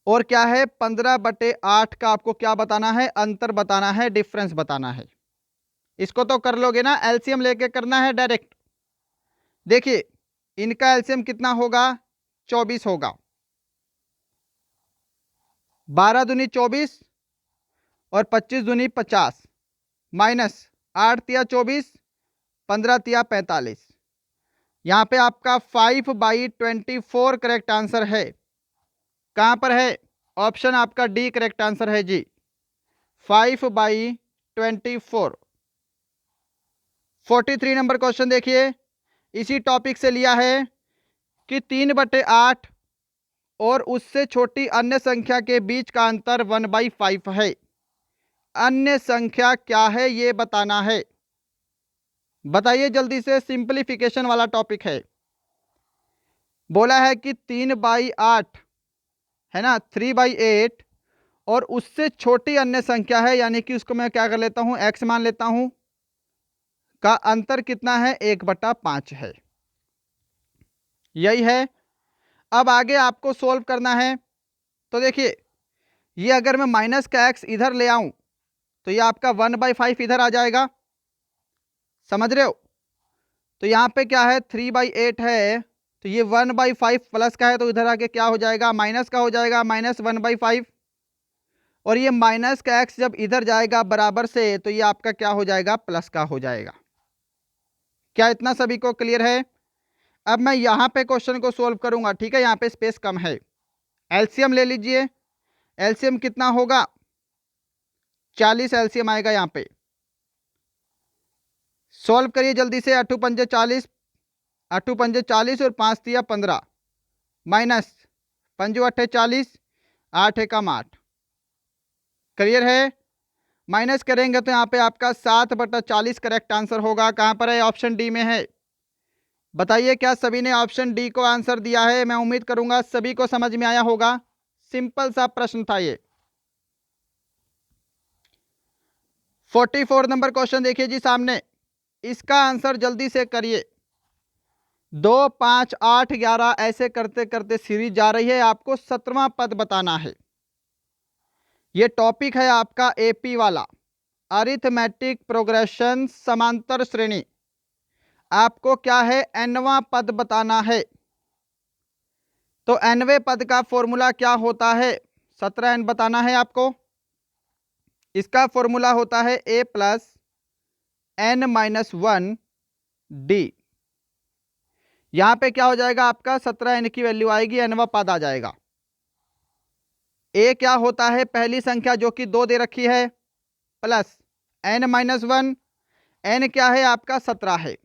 और क्या है 15/8 का आपको क्या बताना है? अंतर बताना है, डिफरेंस बताना है। इसको तो कर लोगे ना, एलसीएम लेके करना है डायरेक्ट। देखिए इनका एलसीएम कितना होगा? 24 होगा। 12 दूनी 24 और 25 दूनी 50 माइनस 8 तिया 24, 15 तिया 45। यहाँ पे आपका 5/24 करेक्ट आंसर है। कहाँ पर है? ऑप्शन आपका डी करेक्ट आंसर है जी, 5/24। 43 नंबर क्वेश्चन देखिए, इसी टॉपिक से लिया है कि 3/8 और उससे छोटी अन्य संख्या के बीच का अंतर 1/5 है। अन्य संख्या क्या है ये बताना है। बताइए जल्दी से, सिंपलीफिकेशन वाला टॉपिक है। बोला है कि 3/8 है ना, 3/8 और उससे छोटी अन्य संख्या है, यानी कि उसको मैं क्या कर लेता हूं? x मान लेता हूं, का अंतर कितना है? 1/5 है। यही है। अब आगे आपको सोल्व करना है। तो देखिए ये अगर मैं माइनस का x इधर ले आऊं तो ये आपका 1/5 इधर आ जाएगा, समझ रहे हो। तो यहाँ पे क्या है? 3/8 है तो ये 1/5 प्लस का है तो इधर आके क्या हो जाएगा? माइनस का हो जाएगा, -1/5। और ये माइनस का x जब इधर जाएगा बराबर से तो ये आपका क्या हो जाएगा? प्लस का हो जाएगा। क्या इतना सभी को क्लियर है? अब मैं यहाँ पे क्वेश्चन को सोल्व करूंगा, ठीक है, यहाँ पे स्पेस कम है। एलसीएम ले लीजिए, एलसीएम कितना होगा, 40 एलसीएम आएगा यहाँ पे। सॉल्व करिए जल्दी से, 8 पंजे 40, 8 पंजे 40 और 5 तिया 15, माइनस 5 अट्ठे 40, 8 एकम 8। क्लियर है? माइनस करेंगे तो यहाँ पे आपका 7/40 करेक्ट आंसर होगा। कहाँ पर है? ऑप्शन डी में है। बताइए क्या सभी ने ऑप्शन डी को आंसर दिया है? मैं उम्मीद करूंगा सभी को समझ में आया होगा। सिंपल सा प्रश्न था ये। 44 नंबर क्वेश्चन देखिए जी सामने, इसका आंसर जल्दी से करिए। 2, 5, 8, 11 ऐसे करते करते सीरीज जा रही है, आपको 17वां पद बताना है। ये टॉपिक है आपका एपी वाला, अरिथमेटिक प्रोग्रेशन समांतर श्रेणी। आपको क्या है? nवां पद बताना है। तो nवें पद का फॉर्मूला क्या होता है? 17n बताना है आपको। इसका फॉर्मूला होता है a प्लस n-1 d। यहां पे क्या हो जाएगा आपका? 17n की वैल्यू आएगी, nवां पद आ जाएगा। a क्या होता है? पहली संख्या जो कि 2 दे रखी है, प्लस n-1, n क्या है आपका? 17 है।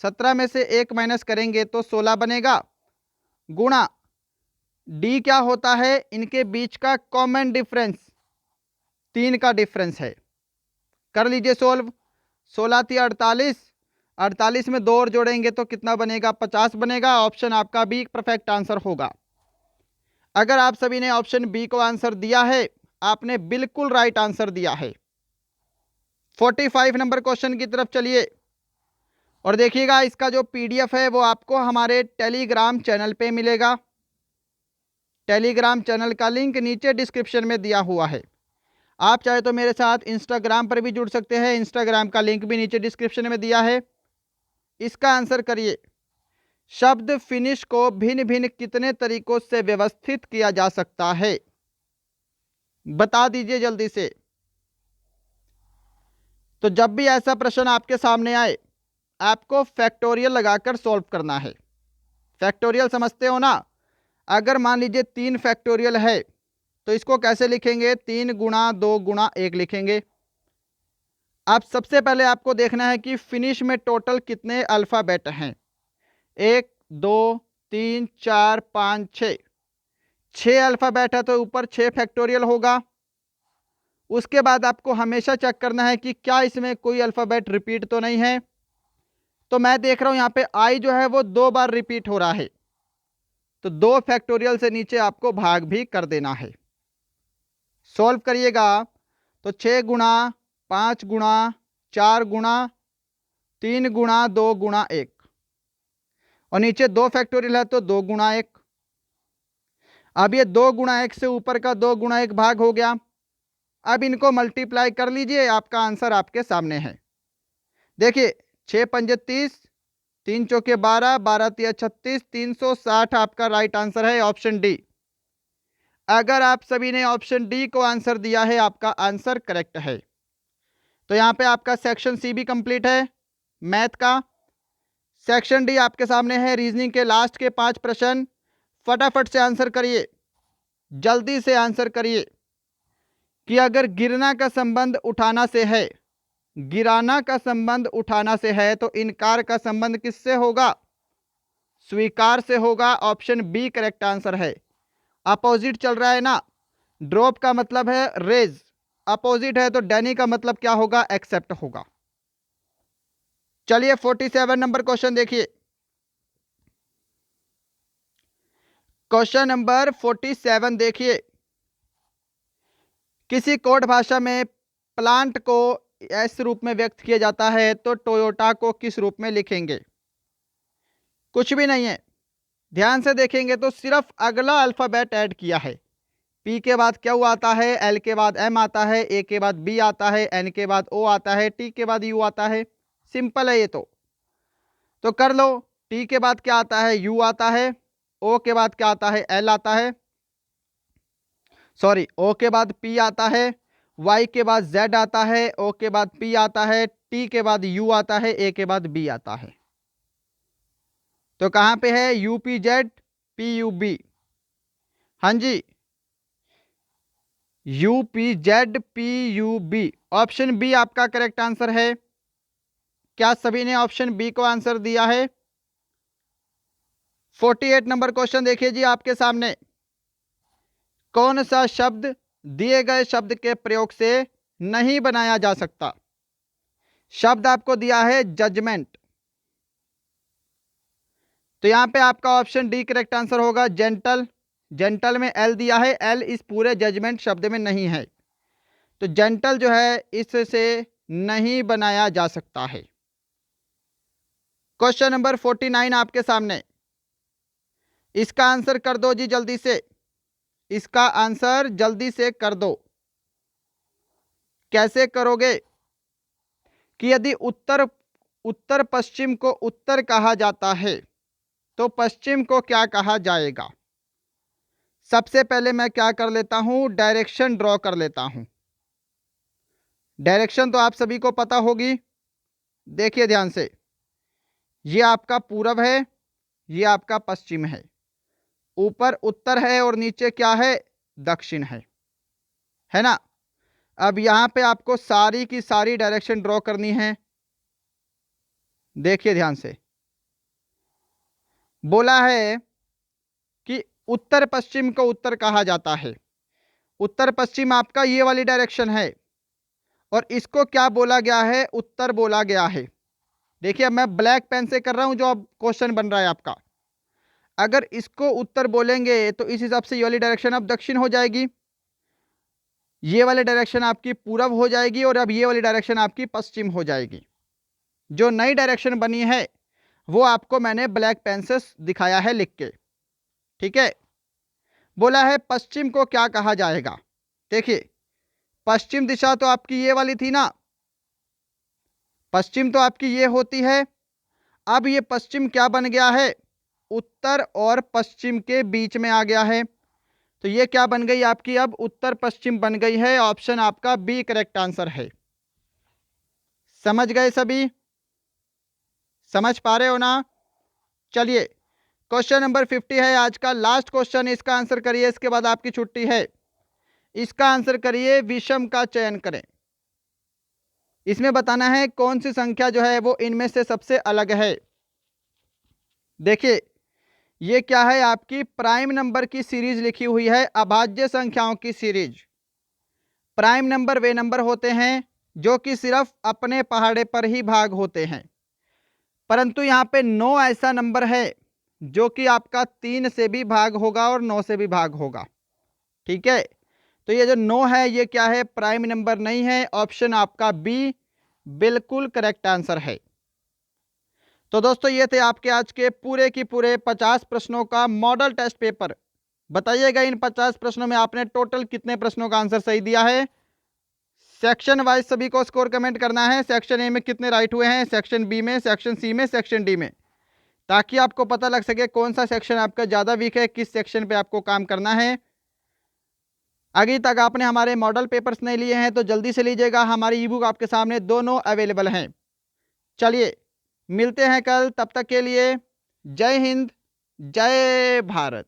17 में से 1 माइनस करेंगे तो 16 बनेगा, गुणा d क्या होता है? इनके बीच का कॉमन डिफरेंस, 3 का डिफरेंस है। कर लीजिए सोल्व। 16 थी 48, 48 में 2 और जोड़ेंगे तो कितना बनेगा? 50 बनेगा। ऑप्शन आपका बी परफेक्ट आंसर होगा। अगर आप सभी ने ऑप्शन बी को आंसर दिया है, आपने बिल्कुल राइट आंसर दिया है। 45 नंबर क्वेश्चन की तरफ चलिए और देखिएगा, इसका जो पीडीएफ है वो आपको हमारे टेलीग्राम चैनल पे मिलेगा। टेलीग्राम चैनल का लिंक नीचे डिस्क्रिप्शन में दिया हुआ है। आप चाहे तो मेरे साथ इंस्टाग्राम पर भी जुड़ सकते हैं, इंस्टाग्राम का लिंक भी नीचे डिस्क्रिप्शन में दिया है। इसका आंसर करिए। शब्द फिनिश को भिन्न भिन्न कितने तरीकों से व्यवस्थित किया जा सकता है? बता दीजिए जल्दी से। तो जब भी ऐसा प्रश्न आपके सामने आए, आपको फैक्टोरियल लगाकर सॉल्व करना है। फैक्टोरियल समझते हो ना? अगर मान लीजिए 3 फैक्टोरियल है तो इसको कैसे लिखेंगे? 3 गुणा 2 गुणा 1 लिखेंगे। अब सबसे पहले आपको देखना है कि फिनिश में टोटल कितने अल्फाबेट हैं। 1, 2, 3, 4, 5, 6, 6 अल्फाबेट है तो ऊपर 6 फैक्टोरियल होगा। उसके बाद आपको हमेशा चेक करना है कि क्या इसमें कोई अल्फाबेट रिपीट तो नहीं है। तो मैं देख रहा हूं यहाँ पे आई जो है वो 2 बार रिपीट हो रहा है, तो 2 फैक्टोरियल से नीचे आपको भाग भी कर देना है। सॉल्व करिएगा तो 6 गुणा 5 गुणा 4 गुणा 3 गुणा 2 गुणा 1, और नीचे 2 फैक्टोरियल है तो 2 गुणा 1। अब ये 2 गुणा 1 से ऊपर का 2 गुणा 1 भाग हो गया। अब इनको मल्टीप्लाई कर लीजिए, आपका आंसर आपके सामने है। देखिए 6 पंजे 30, 3 चौके 12, 12 तिया 36, 360 आपका राइट आंसर है, ऑप्शन डी। अगर आप सभी ने ऑप्शन डी को आंसर दिया है, आपका आंसर करेक्ट है। तो यहाँ पे आपका सेक्शन सी भी कंप्लीट है मैथ का। सेक्शन डी आपके सामने है, रीजनिंग के लास्ट के 5 प्रश्न। फटाफट से आंसर करिए, जल्दी से आंसर करिए कि अगर गिरना का संबंध उठाना से है, गिराना का संबंध उठाना से है, तो इनकार का संबंध किससे होगा? स्वीकार से होगा। ऑप्शन बी करेक्ट आंसर है। अपोजिट चल रहा है ना, ड्रॉप का मतलब है रेज, अपोजिट है तो डेनी का मतलब क्या होगा? एक्सेप्ट होगा। चलिए 47 नंबर क्वेश्चन देखिए। क्वेश्चन नंबर 47 देखिए, किसी कोड भाषा में प्लांट को इस रूप में व्यक्त किया जाता है तो टोयोटा को किस रूप में लिखेंगे? कुछ भी नहीं है, ध्यान से देखेंगे तो सिर्फ अगला अल्फाबेट ऐड किया है। पी के बाद क्यू आता है, एल के बाद एम आता है, ए के बाद बी आता है, एन के बाद ओ आता है, टी के बाद यू आता है। सिंपल है ये तो कर लो। टी के बाद क्या आता है? यू आता है। ओ के बाद क्या आता है? एल आता है। सॉरी, ओ के बाद पी आता है, वाई के बाद जेड आता है, ओ के बाद पी आता है, टी के बाद यू आता है, ए के बाद बी आता है। तो कहाँ पे है? UPZ PUB। हाँ जी, UPZ PUB, ऑप्शन बी आपका करेक्ट आंसर है। क्या सभी ने ऑप्शन बी को आंसर दिया है? 48 नंबर क्वेश्चन देखिए जी आपके सामने। कौन सा शब्द दिए गए शब्द के प्रयोग से नहीं बनाया जा सकता? शब्द आपको दिया है जजमेंट, तो यहां पे आपका ऑप्शन डी करेक्ट आंसर होगा, जेंटल। जेंटल में एल दिया है, एल इस पूरे जजमेंट शब्द में नहीं है, तो जेंटल जो है इससे नहीं बनाया जा सकता है। क्वेश्चन नंबर 49 आपके सामने, इसका आंसर कर दो जी जल्दी से, इसका आंसर जल्दी से कर दो। कैसे करोगे कि यदि उत्तर उत्तर पश्चिम को उत्तर कहा जाता है तो पश्चिम को क्या कहा जाएगा? सबसे पहले मैं क्या कर लेता हूं, डायरेक्शन ड्रॉ कर लेता हूं। डायरेक्शन तो आप सभी को पता होगी, देखिए ध्यान से, ये आपका पूरब है, ये आपका पश्चिम है, ऊपर उत्तर है और नीचे क्या है? दक्षिण है ना। अब यहां पे आपको सारी की सारी डायरेक्शन ड्रॉ करनी है। देखिए ध्यान से, बोला है कि उत्तर पश्चिम को उत्तर कहा जाता है, उत्तर पश्चिम आपका ये वाली डायरेक्शन है, और इसको क्या बोला गया है? उत्तर बोला गया है। देखिए अब मैं ब्लैक पेन से कर रहा हूं जो अब क्वेश्चन बन रहा है आपका। अगर इसको उत्तर बोलेंगे तो इस हिसाब से ये वाली डायरेक्शन अब दक्षिण हो जाएगी, ये वाली डायरेक्शन आपकी पूरब हो जाएगी, और अब ये वाली डायरेक्शन आपकी पश्चिम हो जाएगी। जो नई डायरेक्शन बनी है वो आपको मैंने ब्लैक पेन से दिखाया है लिख के, ठीक है। बोला है पश्चिम को क्या कहा जाएगा? देखिए पश्चिम दिशा तो आपकी ये वाली थी ना, पश्चिम तो आपकी ये होती है, अब ये पश्चिम क्या बन गया है? उत्तर और पश्चिम के बीच में आ गया है, तो ये क्या बन गई आपकी? अब उत्तर पश्चिम बन गई है। ऑप्शन आपका बी करेक्ट आंसर है। समझ गए सभी? समझ पा रहे हो ना? चलिए क्वेश्चन नंबर 50 है आज का लास्ट क्वेश्चन, इसका आंसर करिए, इसके बाद आपकी छुट्टी है। इसका आंसर करिए, विषम का चयन करें। इसमें बताना है कौन सी संख्या जो है वो इनमें से सबसे अलग है। देखिए ये क्या है? आपकी प्राइम नंबर की सीरीज लिखी हुई है, अभाज्य संख्याओं की सीरीज। प्राइम नंबर वे नंबर होते हैं जो कि सिर्फ अपने पहाड़े पर ही भाग होते हैं, परंतु यहाँ पे 9 ऐसा नंबर है जो कि आपका 3 से भी भाग होगा और 9 से भी भाग होगा, ठीक है। तो ये जो 9 है ये क्या है? प्राइम नंबर नहीं है। ऑप्शन आपका बी बिल्कुल करेक्ट आंसर है। तो दोस्तों ये थे आपके आज के पूरे की पूरे 50 प्रश्नों का मॉडल टेस्ट पेपर। बताइएगा इन 50 प्रश्नों में आपने टोटल कितने प्रश्नों का आंसर सही दिया है। सेक्शन वाइज सभी को स्कोर कमेंट करना है, सेक्शन ए में कितने राइट हुए हैं, सेक्शन बी में, सेक्शन सी में, सेक्शन डी में, ताकि आपको पता लग सके कौन सा सेक्शन आपका ज़्यादा वीक है, किस सेक्शन पे आपको काम करना है। अभी तक आपने हमारे मॉडल पेपर्स नहीं लिए हैं तो जल्दी से लीजिएगा, हमारी ई बुक आपके सामने दोनों अवेलेबल हैं। चलिए मिलते हैं कल, तब तक के लिए जय हिंद, जय भारत।